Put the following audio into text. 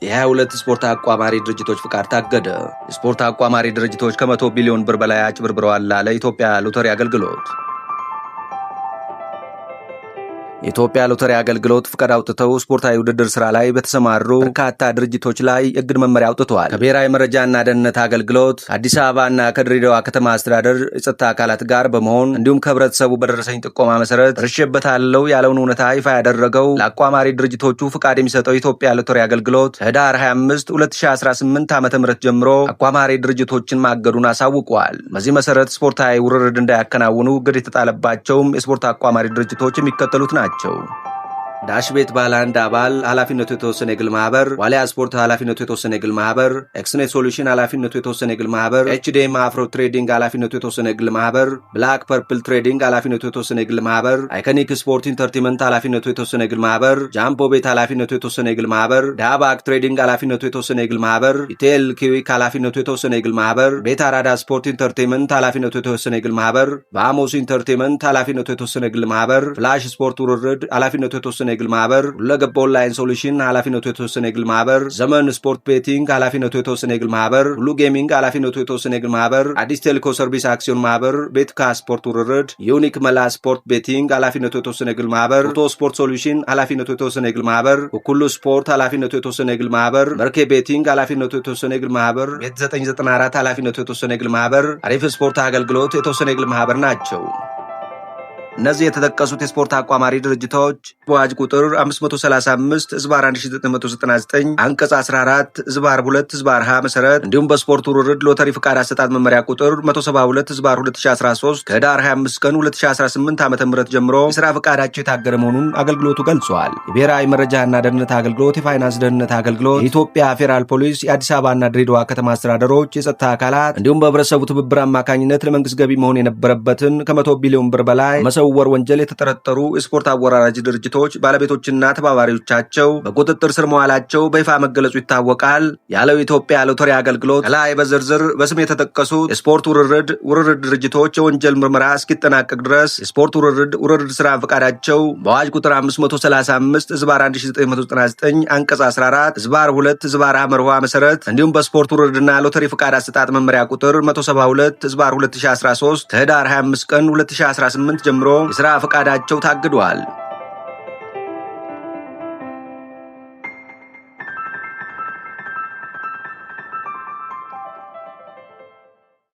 የ22 ስፖርት አቋማሪ ድርጅቶች ፍቃድ ታገደ። የስፖርት አቋማሪ ድርጅቶች ከ100 ቢሊዮን ብር በላይ አጭበርብረዋል አለ የኢትዮጵያ ሎተሪ አገልግሎት። የኢትዮጵያ ሎተሪ አገልግሎት ፍቃድ አውጥተው ስፖርታዊ ውድድር ስራ ላይ በተሰማሩ በርካታ ድርጅቶች ላይ እግድ መመሪያ አውጥተዋል። ከብሔራዊ መረጃና ደህንነት አገልግሎት ከአዲስ አበባና ከድሬዳዋ ከተማ አስተዳደር የጸጥታ አካላት ጋር በመሆን እንዲሁም ከህብረተሰቡ በደረሰኝ ጥቆማ መሰረት ደርሼበታለሁ ያለውን እውነታ ይፋ ያደረገው ለአቋማሪ ድርጅቶቹ ፍቃድ የሚሰጠው የኢትዮጵያ ሎተሪ አገልግሎት ህዳር 25 2018 ዓ.ም ጀምሮ አቋማሪ ድርጅቶችን ማገዱን አሳውቋል። በዚህ መሰረት ስፖርታዊ ውርርድ እንዳያከናውኑ እግድ የተጣለባቸውም የስፖርት አቋማሪ ድርጅቶች የሚከተሉት ናቸው። ዳሽ ቤት ባለ አንድ አባል ኃላፊነቱ የተወሰነ የግል ማህበር፣ ዋሊያ ስፖርት ኃላፊነቱ የተወሰነ የግል ማህበር፣ ኤክስኔት ሶሉሽን ኃላፊነቱ የተወሰነ የግል ማህበር፣ ኤችዲኤም አፍሮ ትሬዲንግ ኃላፊነቱ የተወሰነ የግል ማህበር፣ ብላክ ፐርፕል ትሬዲንግ ኃላፊነቱ የተወሰነ የግል ማህበር፣ አይኮኒክ ስፖርት ኢንተርቴይንመንት ኃላፊነቱ የተወሰነ የግል ማህበር፣ ጃምቦ ቤት ኃላፊነቱ የተወሰነ የግል ማህበር፣ ዳባክ ትሬዲንግ ኃላፊነቱ የተወሰነ የግል ማህበር፣ ኢቴል ኪዊክ ኃላፊነቱ የተወሰነ የግል ማህበር፣ ቤት አራዳ ስፖርት ኢንተርቴይንመንት ኃላፊነቱ የተወሰነ የግል ማህበር፣ ባሞስ ኢንተርቴይንመንት ኃላፊነቱ የተወሰነ የግል ማህበር፣ ፍላሽ ስፖርት ውርርድ ኃላፊነቱ የተወሰነ የግል ማህበር፣ ሁለገብ ኦንላይን ሶሉሽን ኃላፊነቱ የተወሰነ የግል ማህበር፣ ዘመን ስፖርት ቤቲንግ ኃላፊነቱ የተወሰነ የግል ማህበር፣ ሁሉ ጌሚንግ ኃላፊነቱ የተወሰነ የግል ማህበር፣ አዲስ ቴሌኮ ሰርቪስ አክሲዮን ማህበር፣ ቤትካ ስፖርት ውርርድ፣ ዩኒክ መላ ስፖርት ቤቲንግ ኃላፊነቱ የተወሰነ የግል ማህበር፣ ቶ ስፖርት ሶሉሽን ኃላፊነቱ የተወሰነ የግል ማህበር፣ ሁሉ ስፖርት ኃላፊነቱ የተወሰነ የግል ማህበር፣ መርኬ ቤቲንግ ኃላፊነቱ የተወሰነ የግል ማህበር፣ ቤት 994 ኃላፊነቱ የተወሰነ የግል ማህበር፣ አሪፍ ስፖርት አገልግሎት የተወሰነ የግል ማህበር ናቸው። እነዚህ የተጠቀሱት የስፖርት አቋማሪ ድርጅቶች በአዋጅ ቁጥር 535/1999 አንቀጽ 14/2/ሀ መሰረት እንዲሁም በስፖርት ውርርድ ሎተሪ ፍቃድ አሰጣጥ መመሪያ ቁጥር 172/2013 ከህዳር 25 ቀን 2018 ዓ.ም ጀምሮ የሥራ ፍቃዳቸው የታገደ መሆኑን አገልግሎቱ ገልጿል። የብሔራዊ መረጃና ደህንነት አገልግሎት፣ የፋይናንስ ደህንነት አገልግሎት፣ የኢትዮጵያ ፌዴራል ፖሊስ፣ የአዲስ አበባና ድሬዳዋ ከተማ አስተዳደሮች የጸጥታ አካላት እንዲሁም በህብረተሰቡ ትብብር አማካኝነት ለመንግስት ገቢ መሆን የነበረበትን ከ100 ቢሊዮን ብር በላይ መሰወር ወንጀል የተጠረጠሩ የስፖርት አወራራጅ ድርጅቶች ባለቤቶችና ተባባሪዎቻቸው በቁጥጥር ስር መዋላቸው በይፋ መገለጹ ይታወቃል ያለው የኢትዮጵያ ሎተሪ አገልግሎት ከላይ በዝርዝር በስም የተጠቀሱ የስፖርት ውርርድ ድርጅቶች የወንጀል ምርመራ እስኪጠናቀቅ ድረስ የስፖርት ውርርድ ስራ ፈቃዳቸው በአዋጅ ቁጥር 535/1999 አንቀጽ 14/2/ሀ መርሆ መሰረት እንዲሁም በስፖርት ውርርድና ሎተሪ ፍቃድ አሰጣጥ መመሪያ ቁጥር 172/2013 ከህዳር 25 ቀን 2018 ጀምሮ የሥራ ፈቃዳቸው ታግዷል።